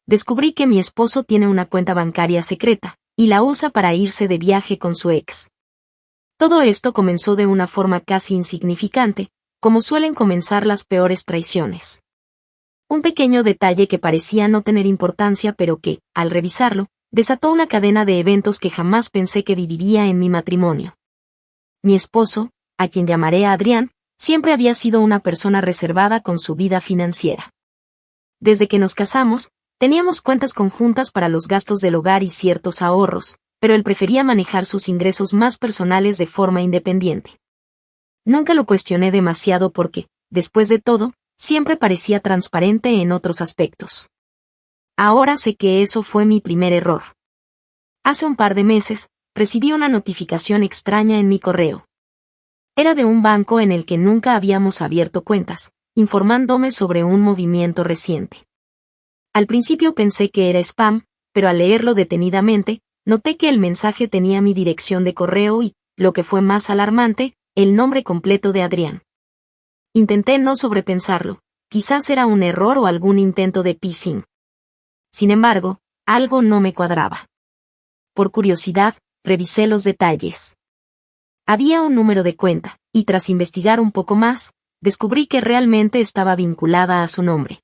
descubrí que mi esposo tiene una cuenta bancaria secreta, y la usa para irse de viaje con su ex. Todo esto comenzó de una forma casi insignificante, como suelen comenzar las peores traiciones. Un pequeño detalle que parecía no tener importancia pero que, al revisarlo, desató una cadena de eventos que jamás pensé que viviría en mi matrimonio. Mi esposo, a quien llamaré Adrián, siempre había sido una persona reservada con su vida financiera. Desde que nos casamos, teníamos cuentas conjuntas para los gastos del hogar y ciertos ahorros, pero él prefería manejar sus ingresos más personales de forma independiente. Nunca lo cuestioné demasiado porque, después de todo, siempre parecía transparente en otros aspectos. Ahora sé que eso fue mi primer error. Hace un par de meses, recibí una notificación extraña en mi correo. Era de un banco en el que nunca habíamos abierto cuentas, informándome sobre un movimiento reciente. Al principio pensé que era spam, pero al leerlo detenidamente, noté que el mensaje tenía mi dirección de correo y, lo que fue más alarmante, el nombre completo de Adrián. Intenté no sobrepensarlo, quizás era un error o algún intento de phishing. Sin embargo, algo no me cuadraba. Por curiosidad, revisé los detalles. Había un número de cuenta, y tras investigar un poco más, descubrí que realmente estaba vinculada a su nombre.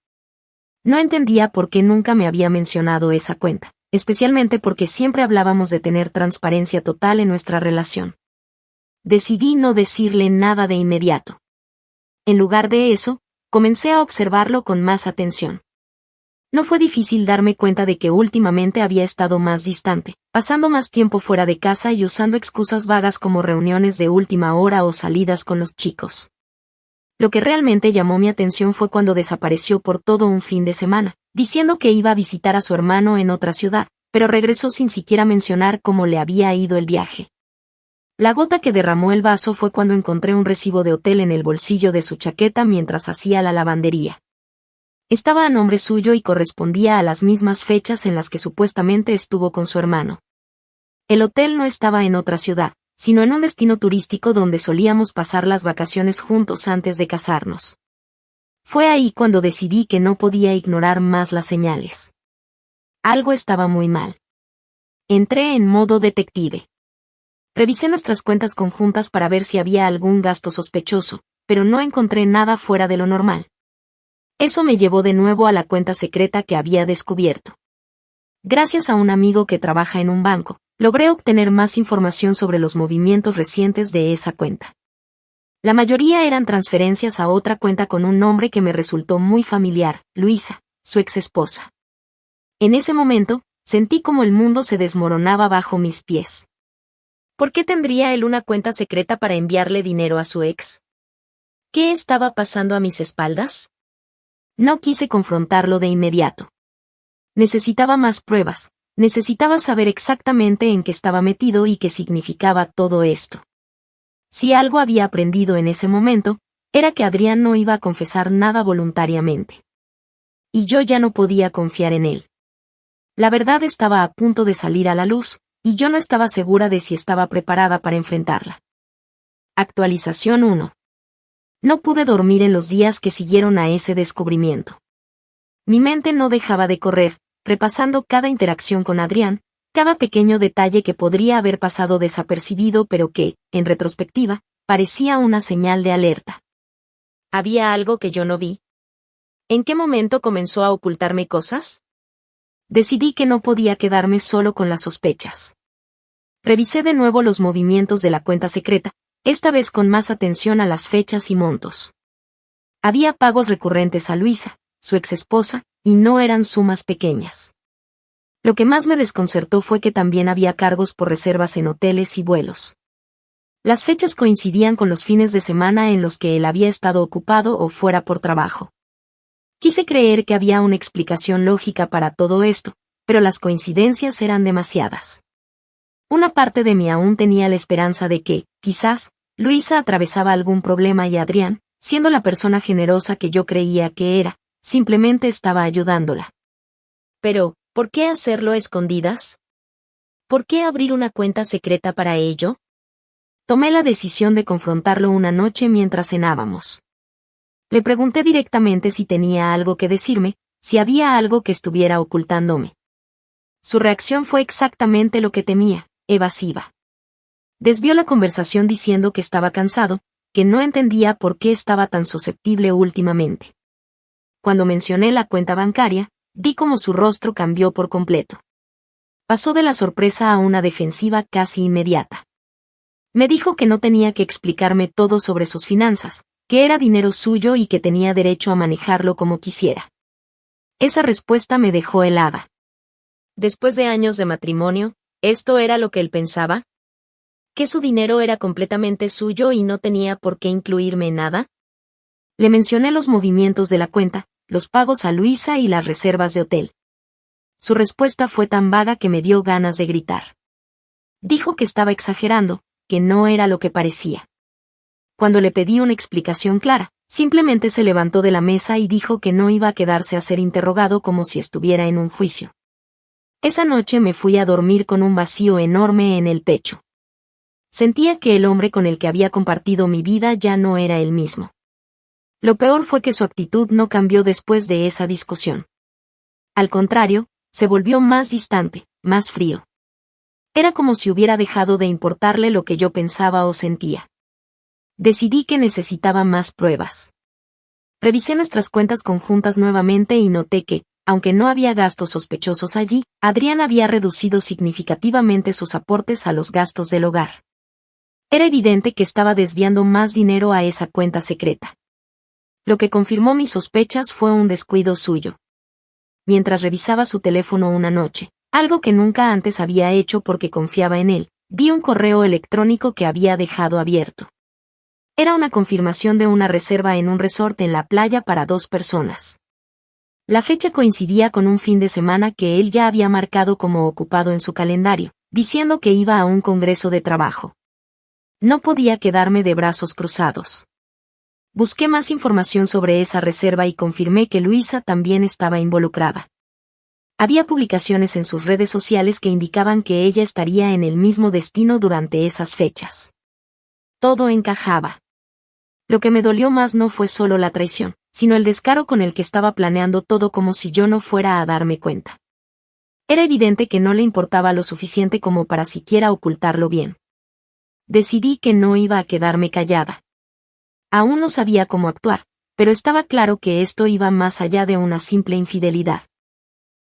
No entendía por qué nunca me había mencionado esa cuenta, especialmente porque siempre hablábamos de tener transparencia total en nuestra relación. Decidí no decirle nada de inmediato. En lugar de eso, comencé a observarlo con más atención. No fue difícil darme cuenta de que últimamente había estado más distante, pasando más tiempo fuera de casa y usando excusas vagas como reuniones de última hora o salidas con los chicos. Lo que realmente llamó mi atención fue cuando desapareció por todo un fin de semana, diciendo que iba a visitar a su hermano en otra ciudad, pero regresó sin siquiera mencionar cómo le había ido el viaje. La gota que derramó el vaso fue cuando encontré un recibo de hotel en el bolsillo de su chaqueta mientras hacía la lavandería. Estaba a nombre suyo y correspondía a las mismas fechas en las que supuestamente estuvo con su hermano. El hotel no estaba en otra ciudad, sino en un destino turístico donde solíamos pasar las vacaciones juntos antes de casarnos. Fue ahí cuando decidí que no podía ignorar más las señales. Algo estaba muy mal. Entré en modo detective. Revisé nuestras cuentas conjuntas para ver si había algún gasto sospechoso, pero no encontré nada fuera de lo normal. Eso me llevó de nuevo a la cuenta secreta que había descubierto. Gracias a un amigo que trabaja en un banco, logré obtener más información sobre los movimientos recientes de esa cuenta. La mayoría eran transferencias a otra cuenta con un nombre que me resultó muy familiar, Luisa, su exesposa. En ese momento, sentí como el mundo se desmoronaba bajo mis pies. ¿Por qué tendría él una cuenta secreta para enviarle dinero a su ex? ¿Qué estaba pasando a mis espaldas? No quise confrontarlo de inmediato. Necesitaba más pruebas, necesitaba saber exactamente en qué estaba metido y qué significaba todo esto. Si algo había aprendido en ese momento, era que Adrián no iba a confesar nada voluntariamente. Y yo ya no podía confiar en él. La verdad estaba a punto de salir a la luz, y yo no estaba segura de si estaba preparada para enfrentarla. Actualización 1. No pude dormir en los días que siguieron a ese descubrimiento. Mi mente no dejaba de correr, repasando cada interacción con Adrián, cada pequeño detalle que podría haber pasado desapercibido pero que, en retrospectiva, parecía una señal de alerta. ¿Había algo que yo no vi? ¿En qué momento comenzó a ocultarme cosas? Decidí que no podía quedarme solo con las sospechas. Revisé de nuevo los movimientos de la cuenta secreta, esta vez con más atención a las fechas y montos. Había pagos recurrentes a Luisa, su exesposa, y no eran sumas pequeñas. Lo que más me desconcertó fue que también había cargos por reservas en hoteles y vuelos. Las fechas coincidían con los fines de semana en los que él había estado ocupado o fuera por trabajo. Quise creer que había una explicación lógica para todo esto, pero las coincidencias eran demasiadas. Una parte de mí aún tenía la esperanza de que, quizás, Luisa atravesaba algún problema y Adrián, siendo la persona generosa que yo creía que era, simplemente estaba ayudándola. Pero, ¿por qué hacerlo a escondidas? ¿Por qué abrir una cuenta secreta para ello? Tomé la decisión de confrontarlo una noche mientras cenábamos. Le pregunté directamente si tenía algo que decirme, si había algo que estuviera ocultándome. Su reacción fue exactamente lo que temía, evasiva. Desvió la conversación diciendo que estaba cansado, que no entendía por qué estaba tan susceptible últimamente. Cuando mencioné la cuenta bancaria, vi cómo su rostro cambió por completo. Pasó de la sorpresa a una defensiva casi inmediata. Me dijo que no tenía que explicarme todo sobre sus finanzas, que era dinero suyo y que tenía derecho a manejarlo como quisiera. Esa respuesta me dejó helada. Después de años de matrimonio, ¿esto era lo que él pensaba? ¿Que su dinero era completamente suyo y no tenía por qué incluirme en nada? Le mencioné los movimientos de la cuenta, los pagos a Luisa y las reservas de hotel. Su respuesta fue tan vaga que me dio ganas de gritar. Dijo que estaba exagerando, que no era lo que parecía. Cuando le pedí una explicación clara, simplemente se levantó de la mesa y dijo que no iba a quedarse a ser interrogado como si estuviera en un juicio. Esa noche me fui a dormir con un vacío enorme en el pecho. Sentía que el hombre con el que había compartido mi vida ya no era el mismo. Lo peor fue que su actitud no cambió después de esa discusión. Al contrario, se volvió más distante, más frío. Era como si hubiera dejado de importarle lo que yo pensaba o sentía. Decidí que necesitaba más pruebas. Revisé nuestras cuentas conjuntas nuevamente y noté que, aunque no había gastos sospechosos allí, Adrián había reducido significativamente sus aportes a los gastos del hogar. Era evidente que estaba desviando más dinero a esa cuenta secreta. Lo que confirmó mis sospechas fue un descuido suyo. Mientras revisaba su teléfono una noche, algo que nunca antes había hecho porque confiaba en él, vi un correo electrónico que había dejado abierto. Era una confirmación de una reserva en un resort en la playa para 2 personas. La fecha coincidía con un fin de semana que él ya había marcado como ocupado en su calendario, diciendo que iba a un congreso de trabajo. No podía quedarme de brazos cruzados. Busqué más información sobre esa reserva y confirmé que Luisa también estaba involucrada. Había publicaciones en sus redes sociales que indicaban que ella estaría en el mismo destino durante esas fechas. Todo encajaba. Lo que me dolió más no fue solo la traición, sino el descaro con el que estaba planeando todo como si yo no fuera a darme cuenta. Era evidente que no le importaba lo suficiente como para siquiera ocultarlo bien. Decidí que no iba a quedarme callada. Aún no sabía cómo actuar, pero estaba claro que esto iba más allá de una simple infidelidad.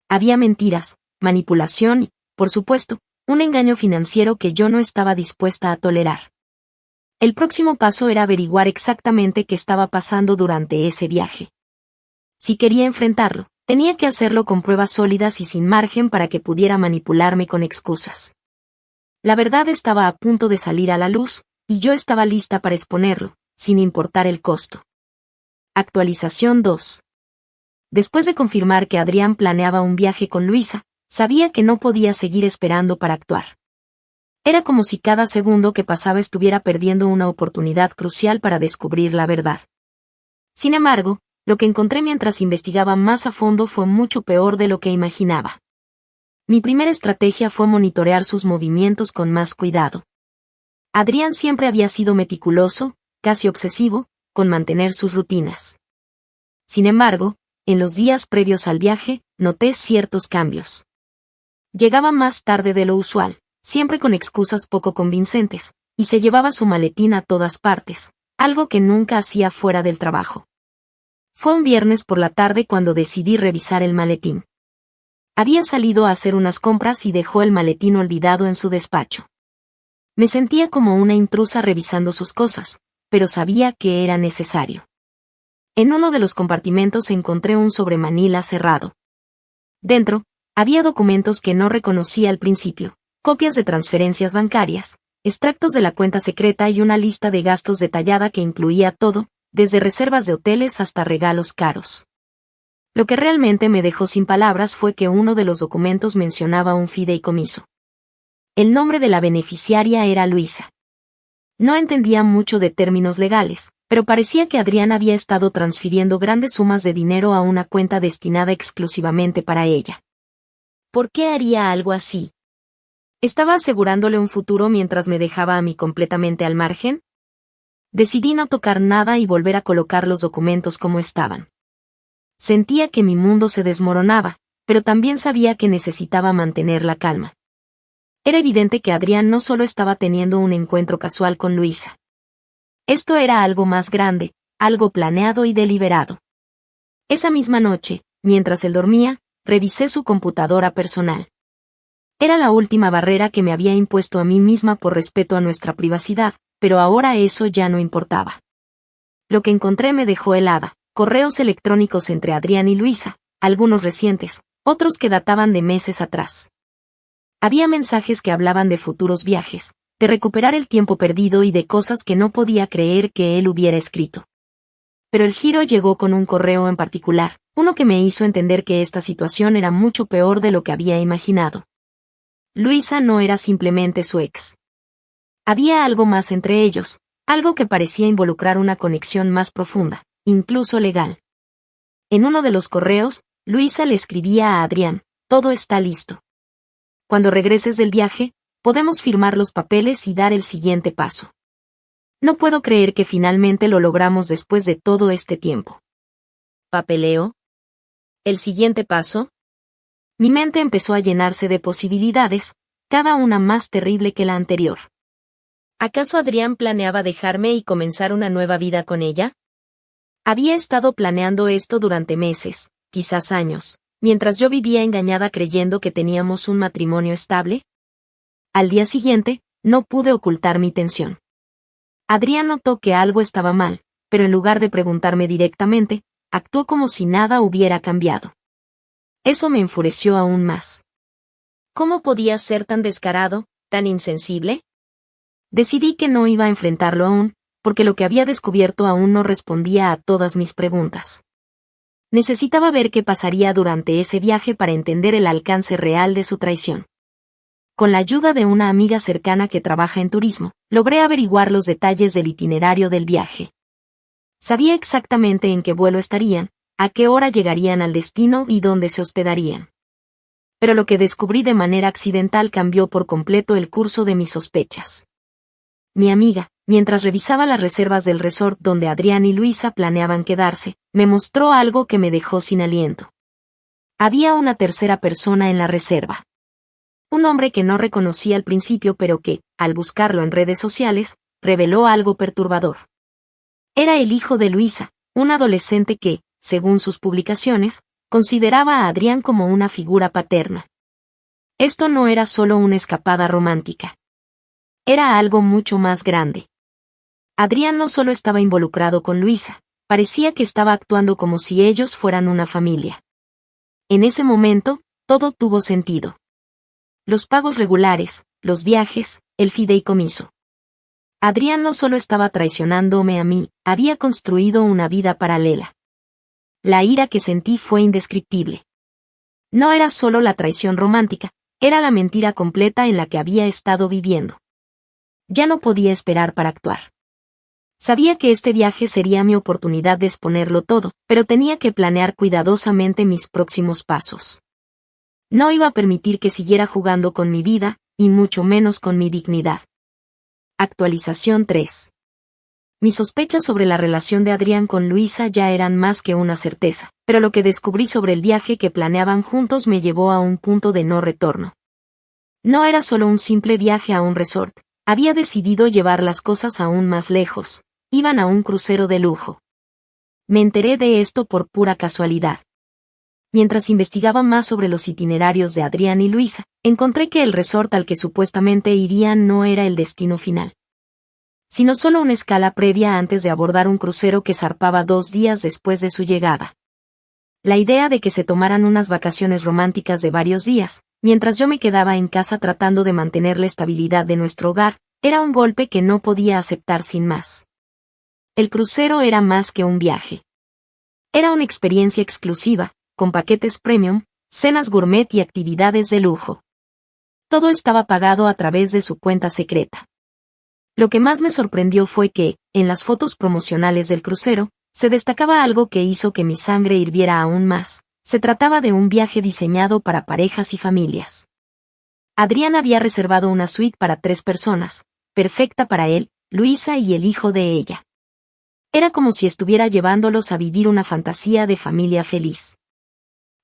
Había mentiras, manipulación y, por supuesto, un engaño financiero que yo no estaba dispuesta a tolerar. El próximo paso era averiguar exactamente qué estaba pasando durante ese viaje. Si quería enfrentarlo, tenía que hacerlo con pruebas sólidas y sin margen para que pudiera manipularme con excusas. La verdad estaba a punto de salir a la luz, y yo estaba lista para exponerlo, sin importar el costo. Actualización 2. Después de confirmar que Adrián planeaba un viaje con Luisa, sabía que no podía seguir esperando para actuar. Era como si cada segundo que pasaba estuviera perdiendo una oportunidad crucial para descubrir la verdad. Sin embargo, lo que encontré mientras investigaba más a fondo fue mucho peor de lo que imaginaba. Mi primera estrategia fue monitorear sus movimientos con más cuidado. Adrián siempre había sido meticuloso, casi obsesivo, con mantener sus rutinas. Sin embargo, en los días previos al viaje, noté ciertos cambios. Llegaba más tarde de lo usual, siempre con excusas poco convincentes, y se llevaba su maletín a todas partes, algo que nunca hacía fuera del trabajo. Fue un viernes por la tarde cuando decidí revisar el maletín. Había salido a hacer unas compras y dejó el maletín olvidado en su despacho. Me sentía como una intrusa revisando sus cosas, pero sabía que era necesario. En uno de los compartimentos encontré un sobremanila cerrado. Dentro, había documentos que no reconocí al principio, copias de transferencias bancarias, extractos de la cuenta secreta y una lista de gastos detallada que incluía todo, desde reservas de hoteles hasta regalos caros. Lo que realmente me dejó sin palabras fue que uno de los documentos mencionaba un fideicomiso. El nombre de la beneficiaria era Luisa. No entendía mucho de términos legales, pero parecía que Adrián había estado transfiriendo grandes sumas de dinero a una cuenta destinada exclusivamente para ella. ¿Por qué haría algo así? ¿Estaba asegurándole un futuro mientras me dejaba a mí completamente al margen? Decidí no tocar nada y volver a colocar los documentos como estaban. Sentía que mi mundo se desmoronaba, pero también sabía que necesitaba mantener la calma. Era evidente que Adrián no solo estaba teniendo un encuentro casual con Luisa. Esto era algo más grande, algo planeado y deliberado. Esa misma noche, mientras él dormía, revisé su computadora personal. Era la última barrera que me había impuesto a mí misma por respeto a nuestra privacidad, pero ahora eso ya no importaba. Lo que encontré me dejó helada: correos electrónicos entre Adrián y Luisa, algunos recientes, otros que databan de meses atrás. Había mensajes que hablaban de futuros viajes, de recuperar el tiempo perdido y de cosas que no podía creer que él hubiera escrito. Pero el giro llegó con un correo en particular, uno que me hizo entender que esta situación era mucho peor de lo que había imaginado. Luisa no era simplemente su ex. Había algo más entre ellos, algo que parecía involucrar una conexión más profunda, incluso legal. En uno de los correos, Luisa le escribía a Adrián: todo está listo. Cuando regreses del viaje, podemos firmar los papeles y dar el siguiente paso. No puedo creer que finalmente lo logramos después de todo este tiempo. ¿Papeleo? ¿El siguiente paso? Mi mente empezó a llenarse de posibilidades, cada una más terrible que la anterior. ¿Acaso Adrián planeaba dejarme y comenzar una nueva vida con ella? Había estado planeando esto durante meses, quizás años, mientras yo vivía engañada creyendo que teníamos un matrimonio estable. Al día siguiente, no pude ocultar mi tensión. Adrián notó que algo estaba mal, pero en lugar de preguntarme directamente, actuó como si nada hubiera cambiado. Eso me enfureció aún más. ¿Cómo podía ser tan descarado, tan insensible? Decidí que no iba a enfrentarlo aún, porque lo que había descubierto aún no respondía a todas mis preguntas. Necesitaba ver qué pasaría durante ese viaje para entender el alcance real de su traición. Con la ayuda de una amiga cercana que trabaja en turismo, logré averiguar los detalles del itinerario del viaje. Sabía exactamente en qué vuelo estarían, a qué hora llegarían al destino y dónde se hospedarían. Pero lo que descubrí de manera accidental cambió por completo el curso de mis sospechas. Mi amiga, mientras revisaba las reservas del resort donde Adrián y Luisa planeaban quedarse, me mostró algo que me dejó sin aliento. Había una tercera persona en la reserva. Un hombre que no reconocí al principio pero que, al buscarlo en redes sociales, reveló algo perturbador. Era el hijo de Luisa, un adolescente que, según sus publicaciones, consideraba a Adrián como una figura paterna. Esto no era solo una escapada romántica. Era algo mucho más grande. Adrián no solo estaba involucrado con Luisa, parecía que estaba actuando como si ellos fueran una familia. En ese momento, todo tuvo sentido. Los pagos regulares, los viajes, el fideicomiso. Adrián no solo estaba traicionándome a mí, había construido una vida paralela. La ira que sentí fue indescriptible. No era solo la traición romántica, era la mentira completa en la que había estado viviendo. Ya no podía esperar para actuar. Sabía que este viaje sería mi oportunidad de exponerlo todo, pero tenía que planear cuidadosamente mis próximos pasos. No iba a permitir que siguiera jugando con mi vida, y mucho menos con mi dignidad. Actualización 3. Mis sospechas sobre la relación de Adrián con Luisa ya eran más que una certeza, pero lo que descubrí sobre el viaje que planeaban juntos me llevó a un punto de no retorno. No era solo un simple viaje a un resort, había decidido llevar las cosas aún más lejos, iban a un crucero de lujo. Me enteré de esto por pura casualidad. Mientras investigaba más sobre los itinerarios de Adrián y Luisa, encontré que el resort al que supuestamente irían no era el destino final, sino solo una escala previa antes de abordar un crucero que zarpaba 2 días después de su llegada. La idea de que se tomaran unas vacaciones románticas de varios días, mientras yo me quedaba en casa tratando de mantener la estabilidad de nuestro hogar, era un golpe que no podía aceptar sin más. El crucero era más que un viaje. Era una experiencia exclusiva, con paquetes premium, cenas gourmet y actividades de lujo. Todo estaba pagado a través de su cuenta secreta. Lo que más me sorprendió fue que, en las fotos promocionales del crucero, se destacaba algo que hizo que mi sangre hirviera aún más. Se trataba de un viaje diseñado para parejas y familias. Adrián había reservado una suite para 3 personas, perfecta para él, Luisa y el hijo de ella. Era como si estuviera llevándolos a vivir una fantasía de familia feliz.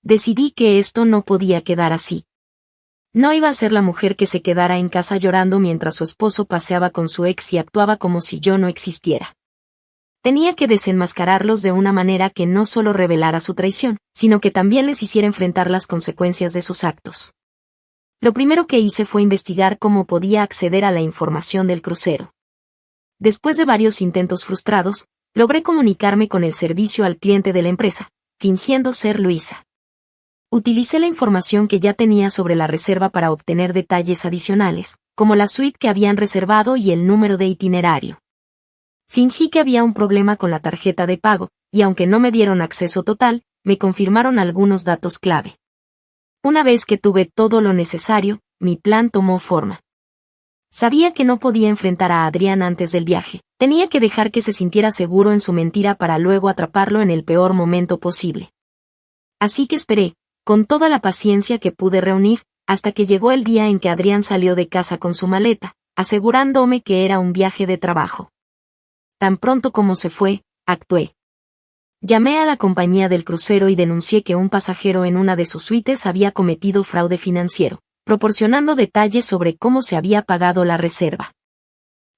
Decidí que esto no podía quedar así. No iba a ser la mujer que se quedara en casa llorando mientras su esposo paseaba con su ex y actuaba como si yo no existiera. Tenía que desenmascararlos de una manera que no solo revelara su traición, sino que también les hiciera enfrentar las consecuencias de sus actos. Lo primero que hice fue investigar cómo podía acceder a la información del crucero. Después de varios intentos frustrados, logré comunicarme con el servicio al cliente de la empresa, fingiendo ser Luisa. Utilicé la información que ya tenía sobre la reserva para obtener detalles adicionales, como la suite que habían reservado y el número de itinerario. Fingí que había un problema con la tarjeta de pago, y aunque no me dieron acceso total, me confirmaron algunos datos clave. Una vez que tuve todo lo necesario, mi plan tomó forma. Sabía que no podía enfrentar a Adrián antes del viaje, tenía que dejar que se sintiera seguro en su mentira para luego atraparlo en el peor momento posible. Así que esperé, con toda la paciencia que pude reunir, hasta que llegó el día en que Adrián salió de casa con su maleta, asegurándome que era un viaje de trabajo. Tan pronto como se fue, actué. Llamé a la compañía del crucero y denuncié que un pasajero en una de sus suites había cometido fraude financiero, proporcionando detalles sobre cómo se había pagado la reserva.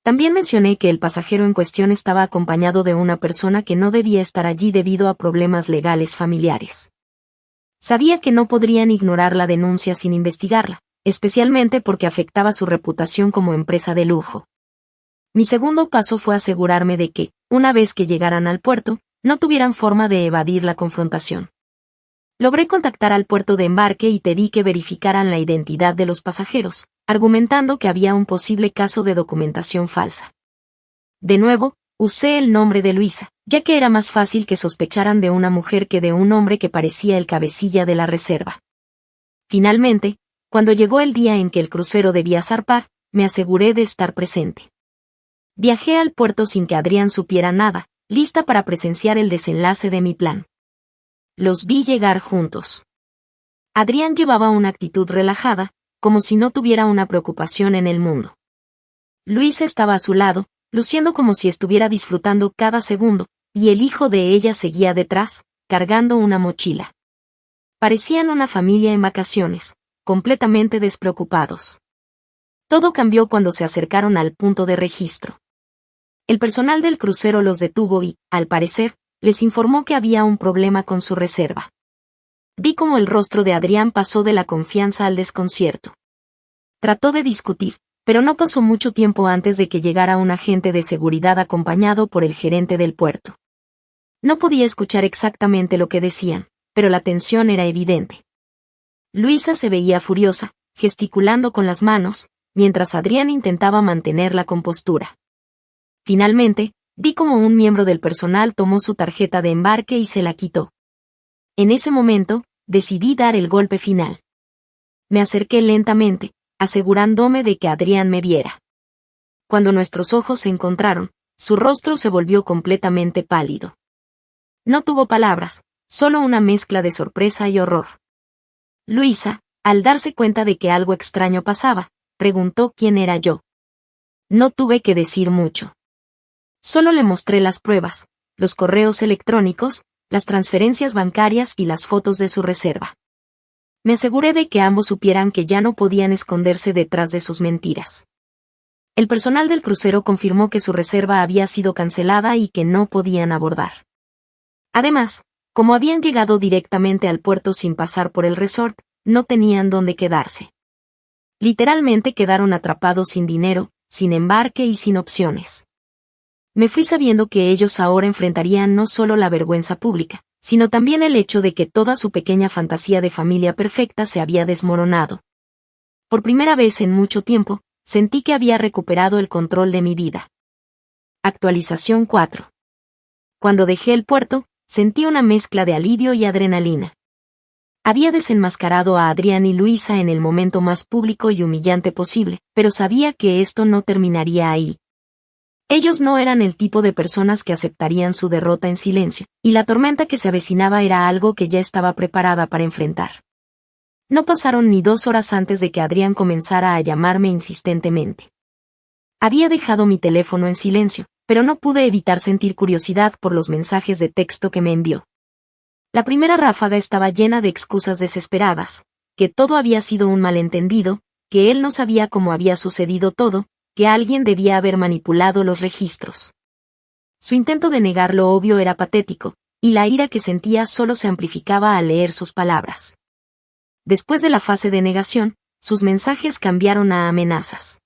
También mencioné que el pasajero en cuestión estaba acompañado de una persona que no debía estar allí debido a problemas legales familiares. Sabía que no podrían ignorar la denuncia sin investigarla, especialmente porque afectaba su reputación como empresa de lujo. Mi segundo paso fue asegurarme de que, una vez que llegaran al puerto, no tuvieran forma de evadir la confrontación. Logré contactar al puerto de embarque y pedí que verificaran la identidad de los pasajeros, argumentando que había un posible caso de documentación falsa. De nuevo, usé el nombre de Luisa, ya que era más fácil que sospecharan de una mujer que de un hombre que parecía el cabecilla de la reserva. Finalmente, cuando llegó el día en que el crucero debía zarpar, me aseguré de estar presente. Viajé al puerto sin que Adrián supiera nada, lista para presenciar el desenlace de mi plan. Los vi llegar juntos. Adrián llevaba una actitud relajada, como si no tuviera una preocupación en el mundo. Luisa estaba a su lado, luciendo como si estuviera disfrutando cada segundo, y el hijo de ella seguía detrás, cargando una mochila. Parecían una familia en vacaciones, completamente despreocupados. Todo cambió cuando se acercaron al punto de registro. El personal del crucero los detuvo y, al parecer, les informó que había un problema con su reserva. Vi cómo el rostro de Adrián pasó de la confianza al desconcierto. Trató de discutir, pero no pasó mucho tiempo antes de que llegara un agente de seguridad acompañado por el gerente del puerto. No podía escuchar exactamente lo que decían, pero la tensión era evidente. Luisa se veía furiosa, gesticulando con las manos, mientras Adrián intentaba mantener la compostura. Finalmente, vi como un miembro del personal tomó su tarjeta de embarque y se la quitó. En ese momento, decidí dar el golpe final. Me acerqué lentamente, asegurándome de que Adrián me viera. Cuando nuestros ojos se encontraron, su rostro se volvió completamente pálido. No tuvo palabras, solo una mezcla de sorpresa y horror. Luisa, al darse cuenta de que algo extraño pasaba, preguntó quién era yo. No tuve que decir mucho. Solo le mostré las pruebas, los correos electrónicos, las transferencias bancarias y las fotos de su reserva. Me aseguré de que ambos supieran que ya no podían esconderse detrás de sus mentiras. El personal del crucero confirmó que su reserva había sido cancelada y que no podían abordar. Además, como habían llegado directamente al puerto sin pasar por el resort, no tenían dónde quedarse. Literalmente quedaron atrapados sin dinero, sin embarque y sin opciones. Me fui sabiendo que ellos ahora enfrentarían no solo la vergüenza pública, sino también el hecho de que toda su pequeña fantasía de familia perfecta se había desmoronado. Por primera vez en mucho tiempo, sentí que había recuperado el control de mi vida. Actualización 4. Cuando dejé el puerto, sentí una mezcla de alivio y adrenalina. Había desenmascarado a Adrián y Luisa en el momento más público y humillante posible, pero sabía que esto no terminaría ahí. Ellos no eran el tipo de personas que aceptarían su derrota en silencio, y la tormenta que se avecinaba era algo que ya estaba preparada para enfrentar. No pasaron ni 2 horas antes de que Adrián comenzara a llamarme insistentemente. Había dejado mi teléfono en silencio, pero no pude evitar sentir curiosidad por los mensajes de texto que me envió. La primera ráfaga estaba llena de excusas desesperadas, que todo había sido un malentendido, que él no sabía cómo había sucedido todo, que alguien debía haber manipulado los registros. Su intento de negar lo obvio era patético, y la ira que sentía solo se amplificaba al leer sus palabras. Después de la fase de negación, sus mensajes cambiaron a amenazas.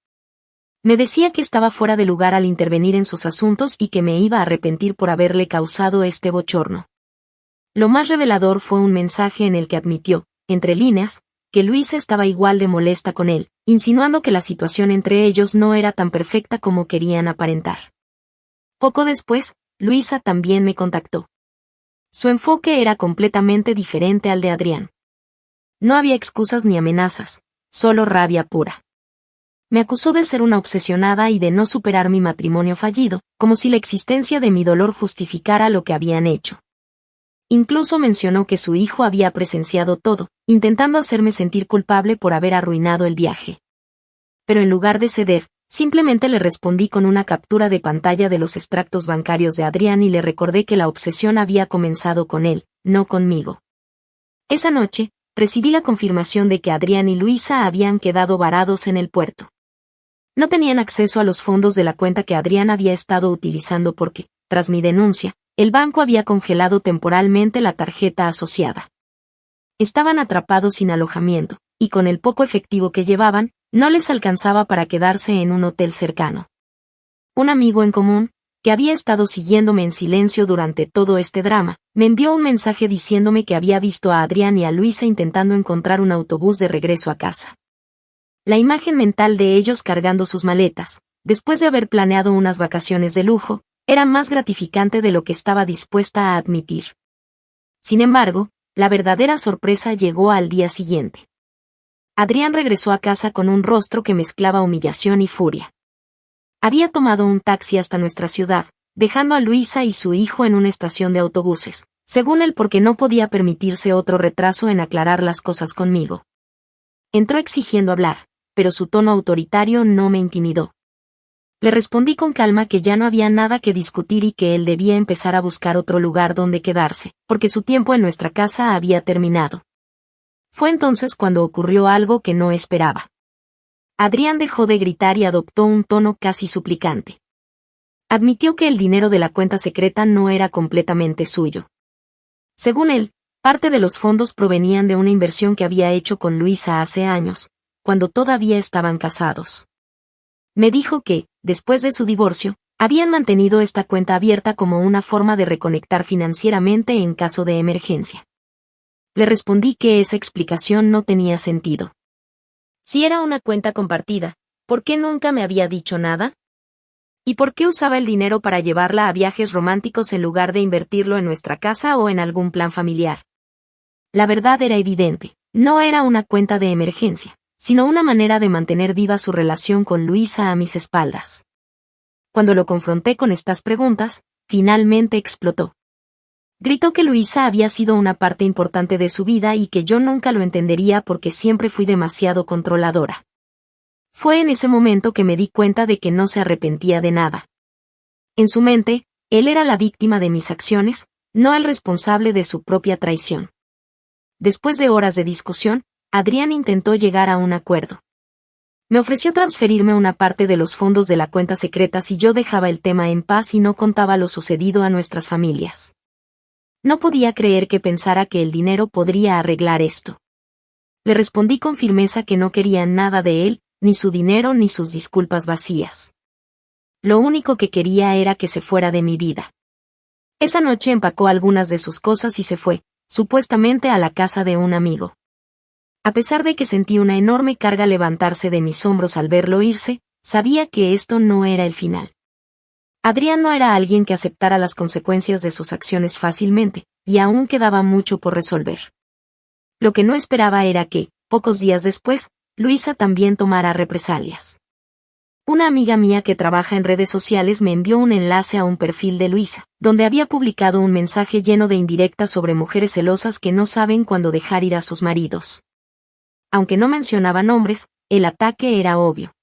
Me decía que estaba fuera de lugar al intervenir en sus asuntos y que me iba a arrepentir por haberle causado este bochorno. Lo más revelador fue un mensaje en el que admitió, entre líneas, que Luisa estaba igual de molesta con él, insinuando que la situación entre ellos no era tan perfecta como querían aparentar. Poco después, Luisa también me contactó. Su enfoque era completamente diferente al de Adrián. No había excusas ni amenazas, solo rabia pura. Me acusó de ser una obsesionada y de no superar mi matrimonio fallido, como si la existencia de mi dolor justificara lo que habían hecho. Incluso mencionó que su hijo había presenciado todo, intentando hacerme sentir culpable por haber arruinado el viaje. Pero en lugar de ceder, simplemente le respondí con una captura de pantalla de los extractos bancarios de Adrián y le recordé que la obsesión había comenzado con él, no conmigo. Esa noche, recibí la confirmación de que Adrián y Luisa habían quedado varados en el puerto. No tenían acceso a los fondos de la cuenta que Adrián había estado utilizando porque, tras mi denuncia, el banco había congelado temporalmente la tarjeta asociada. Estaban atrapados sin alojamiento, y con el poco efectivo que llevaban, no les alcanzaba para quedarse en un hotel cercano. Un amigo en común, que había estado siguiéndome en silencio durante todo este drama, me envió un mensaje diciéndome que había visto a Adrián y a Luisa intentando encontrar un autobús de regreso a casa. La imagen mental de ellos cargando sus maletas, después de haber planeado unas vacaciones de lujo, era más gratificante de lo que estaba dispuesta a admitir. Sin embargo, la verdadera sorpresa llegó al día siguiente. Adrián regresó a casa con un rostro que mezclaba humillación y furia. Había tomado un taxi hasta nuestra ciudad, dejando a Luisa y su hijo en una estación de autobuses, según él porque no podía permitirse otro retraso en aclarar las cosas conmigo. Entró exigiendo hablar, pero su tono autoritario no me intimidó. Le respondí con calma que ya no había nada que discutir y que él debía empezar a buscar otro lugar donde quedarse, porque su tiempo en nuestra casa había terminado. Fue entonces cuando ocurrió algo que no esperaba. Adrián dejó de gritar y adoptó un tono casi suplicante. Admitió que el dinero de la cuenta secreta no era completamente suyo. Según él, parte de los fondos provenían de una inversión que había hecho con Luisa hace años, cuando todavía estaban casados. Me dijo que, después de su divorcio, habían mantenido esta cuenta abierta como una forma de reconectar financieramente en caso de emergencia. Le respondí que esa explicación no tenía sentido. Si era una cuenta compartida, ¿por qué nunca me había dicho nada? ¿Y por qué usaba el dinero para llevarla a viajes románticos en lugar de invertirlo en nuestra casa o en algún plan familiar? La verdad era evidente, no era una cuenta de emergencia, sino una manera de mantener viva su relación con Luisa a mis espaldas. Cuando lo confronté con estas preguntas, finalmente explotó. Gritó que Luisa había sido una parte importante de su vida y que yo nunca lo entendería porque siempre fui demasiado controladora. Fue en ese momento que me di cuenta de que no se arrepentía de nada. En su mente, él era la víctima de mis acciones, no el responsable de su propia traición. Después de horas de discusión, Adrián intentó llegar a un acuerdo. Me ofreció transferirme una parte de los fondos de la cuenta secreta si yo dejaba el tema en paz y no contaba lo sucedido a nuestras familias. No podía creer que pensara que el dinero podría arreglar esto. Le respondí con firmeza que no quería nada de él, ni su dinero ni sus disculpas vacías. Lo único que quería era que se fuera de mi vida. Esa noche empacó algunas de sus cosas y se fue, supuestamente a la casa de un amigo. A pesar de que sentí una enorme carga levantarse de mis hombros al verlo irse, sabía que esto no era el final. Adrián no era alguien que aceptara las consecuencias de sus acciones fácilmente, y aún quedaba mucho por resolver. Lo que no esperaba era que, pocos días después, Luisa también tomara represalias. Una amiga mía que trabaja en redes sociales me envió un enlace a un perfil de Luisa, donde había publicado un mensaje lleno de indirectas sobre mujeres celosas que no saben cuándo dejar ir a sus maridos. Aunque no mencionaba nombres, el ataque era obvio.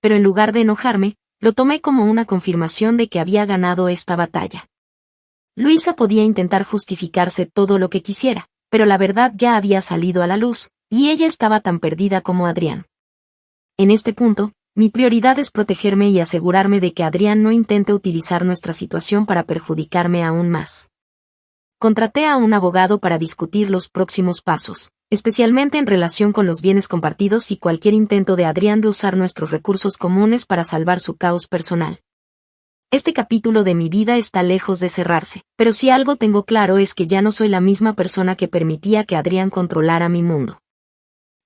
Pero en lugar de enojarme, lo tomé como una confirmación de que había ganado esta batalla. Luisa podía intentar justificarse todo lo que quisiera, pero la verdad ya había salido a la luz, y ella estaba tan perdida como Adrián. En este punto, mi prioridad es protegerme y asegurarme de que Adrián no intente utilizar nuestra situación para perjudicarme aún más. Contraté a un abogado para discutir los próximos pasos, especialmente en relación con los bienes compartidos y cualquier intento de Adrián de usar nuestros recursos comunes para salvar su caos personal. Este capítulo de mi vida está lejos de cerrarse, pero si algo tengo claro es que ya no soy la misma persona que permitía que Adrián controlara mi mundo.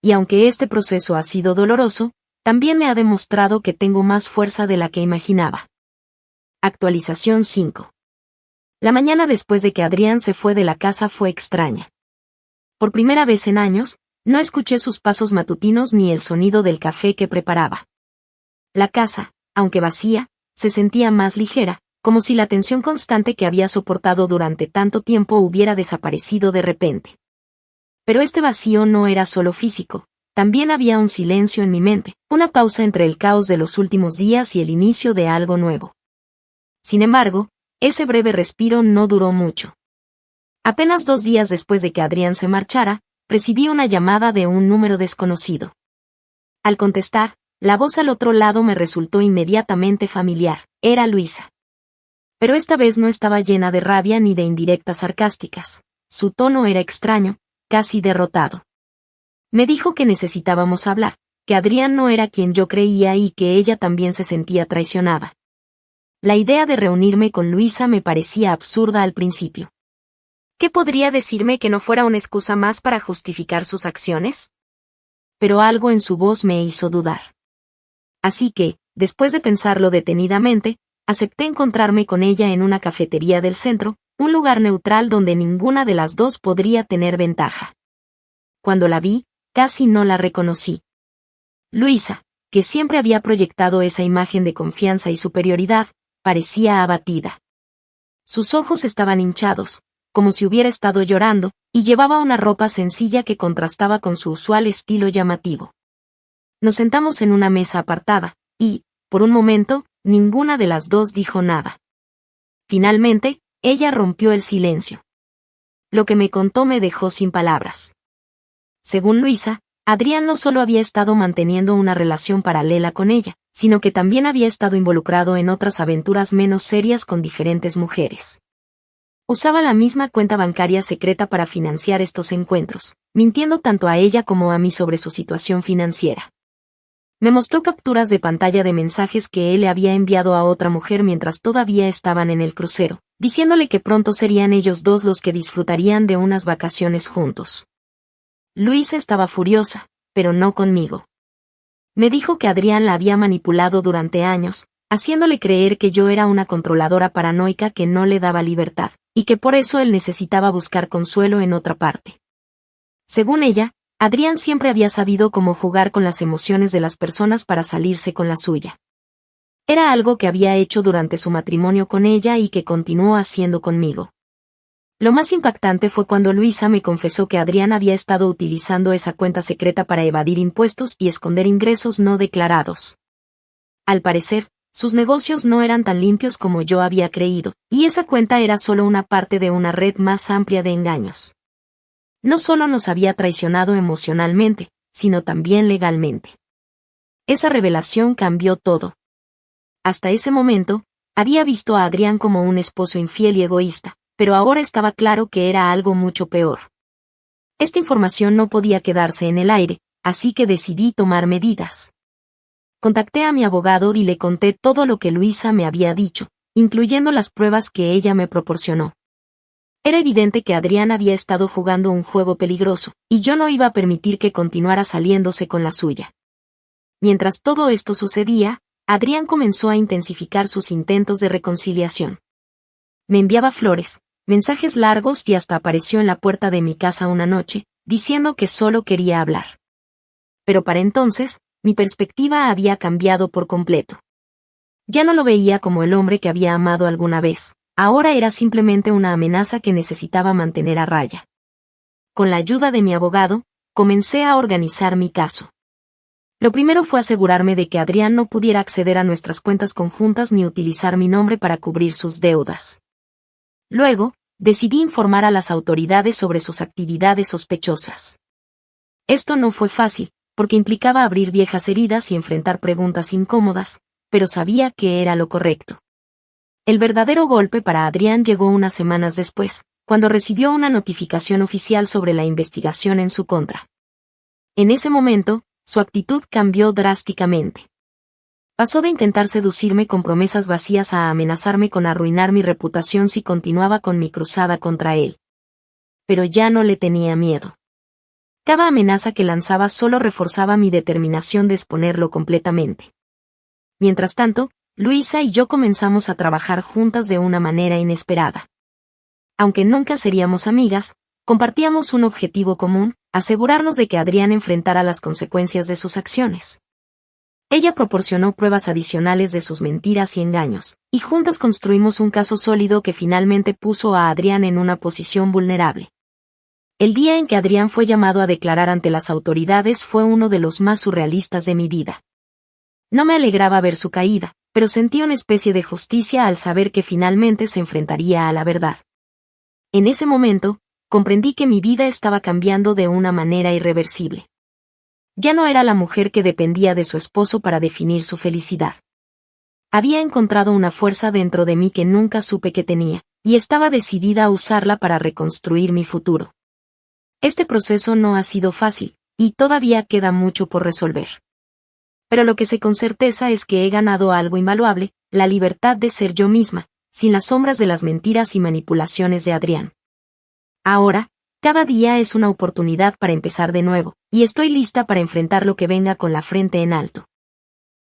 Y aunque este proceso ha sido doloroso, también me ha demostrado que tengo más fuerza de la que imaginaba. Actualización 5. La mañana después de que Adrián se fue de la casa fue extraña. Por primera vez en años, no escuché sus pasos matutinos ni el sonido del café que preparaba. La casa, aunque vacía, se sentía más ligera, como si la tensión constante que había soportado durante tanto tiempo hubiera desaparecido de repente. Pero este vacío no era solo físico, también había un silencio en mi mente, una pausa entre el caos de los últimos días y el inicio de algo nuevo. Sin embargo, ese breve respiro no duró mucho. Apenas 2 días después de que Adrián se marchara, recibí una llamada de un número desconocido. Al contestar, la voz al otro lado me resultó inmediatamente familiar, era Luisa. Pero esta vez no estaba llena de rabia ni de indirectas sarcásticas. Su tono era extraño, casi derrotado. Me dijo que necesitábamos hablar, que Adrián no era quien yo creía y que ella también se sentía traicionada. La idea de reunirme con Luisa me parecía absurda al principio. ¿Qué podría decirme que no fuera una excusa más para justificar sus acciones? Pero algo en su voz me hizo dudar. Así que, después de pensarlo detenidamente, acepté encontrarme con ella en una cafetería del centro, un lugar neutral donde ninguna de las dos podría tener ventaja. Cuando la vi, casi no la reconocí. Luisa, que siempre había proyectado esa imagen de confianza y superioridad, parecía abatida. Sus ojos estaban hinchados, como si hubiera estado llorando, y llevaba una ropa sencilla que contrastaba con su usual estilo llamativo. Nos sentamos en una mesa apartada, y, por un momento, ninguna de las dos dijo nada. Finalmente, ella rompió el silencio. Lo que me contó me dejó sin palabras. Según Luisa, Adrián no solo había estado manteniendo una relación paralela con ella, sino que también había estado involucrado en otras aventuras menos serias con diferentes mujeres. Usaba la misma cuenta bancaria secreta para financiar estos encuentros, mintiendo tanto a ella como a mí sobre su situación financiera. Me mostró capturas de pantalla de mensajes que él le había enviado a otra mujer mientras todavía estaban en el crucero, diciéndole que pronto serían ellos dos los que disfrutarían de unas vacaciones juntos. Luisa estaba furiosa, pero no conmigo. Me dijo que Adrián la había manipulado durante años, haciéndole creer que yo era una controladora paranoica que no le daba libertad, y que por eso él necesitaba buscar consuelo en otra parte. Según ella, Adrián siempre había sabido cómo jugar con las emociones de las personas para salirse con la suya. Era algo que había hecho durante su matrimonio con ella y que continuó haciendo conmigo. Lo más impactante fue cuando Luisa me confesó que Adrián había estado utilizando esa cuenta secreta para evadir impuestos y esconder ingresos no declarados. Al parecer, sus negocios no eran tan limpios como yo había creído, y esa cuenta era solo una parte de una red más amplia de engaños. No solo nos había traicionado emocionalmente, sino también legalmente. Esa revelación cambió todo. Hasta ese momento, había visto a Adrián como un esposo infiel y egoísta, pero ahora estaba claro que era algo mucho peor. Esta información no podía quedarse en el aire, así que decidí tomar medidas. Contacté a mi abogado y le conté todo lo que Luisa me había dicho, incluyendo las pruebas que ella me proporcionó. Era evidente que Adrián había estado jugando un juego peligroso, y yo no iba a permitir que continuara saliéndose con la suya. Mientras todo esto sucedía, Adrián comenzó a intensificar sus intentos de reconciliación. Me enviaba flores, mensajes largos y hasta apareció en la puerta de mi casa una noche, diciendo que solo quería hablar. Pero para entonces, mi perspectiva había cambiado por completo. Ya no lo veía como el hombre que había amado alguna vez, ahora era simplemente una amenaza que necesitaba mantener a raya. Con la ayuda de mi abogado, comencé a organizar mi caso. Lo primero fue asegurarme de que Adrián no pudiera acceder a nuestras cuentas conjuntas ni utilizar mi nombre para cubrir sus deudas. Luego, decidí informar a las autoridades sobre sus actividades sospechosas. Esto no fue fácil, porque implicaba abrir viejas heridas y enfrentar preguntas incómodas, pero sabía que era lo correcto. El verdadero golpe para Adrián llegó unas semanas después, cuando recibió una notificación oficial sobre la investigación en su contra. En ese momento, su actitud cambió drásticamente. Pasó de intentar seducirme con promesas vacías a amenazarme con arruinar mi reputación si continuaba con mi cruzada contra él. Pero ya no le tenía miedo. Cada amenaza que lanzaba solo reforzaba mi determinación de exponerlo completamente. Mientras tanto, Luisa y yo comenzamos a trabajar juntas de una manera inesperada. Aunque nunca seríamos amigas, compartíamos un objetivo común: asegurarnos de que Adrián enfrentara las consecuencias de sus acciones. Ella proporcionó pruebas adicionales de sus mentiras y engaños, y juntas construimos un caso sólido que finalmente puso a Adrián en una posición vulnerable. El día en que Adrián fue llamado a declarar ante las autoridades fue uno de los más surrealistas de mi vida. No me alegraba ver su caída, pero sentí una especie de justicia al saber que finalmente se enfrentaría a la verdad. En ese momento, comprendí que mi vida estaba cambiando de una manera irreversible. Ya no era la mujer que dependía de su esposo para definir su felicidad. Había encontrado una fuerza dentro de mí que nunca supe que tenía, y estaba decidida a usarla para reconstruir mi futuro. Este proceso no ha sido fácil, y todavía queda mucho por resolver. Pero lo que sé con certeza es que he ganado algo invaluable: la libertad de ser yo misma, sin las sombras de las mentiras y manipulaciones de Adrián. Ahora, cada día es una oportunidad para empezar de nuevo, y estoy lista para enfrentar lo que venga con la frente en alto.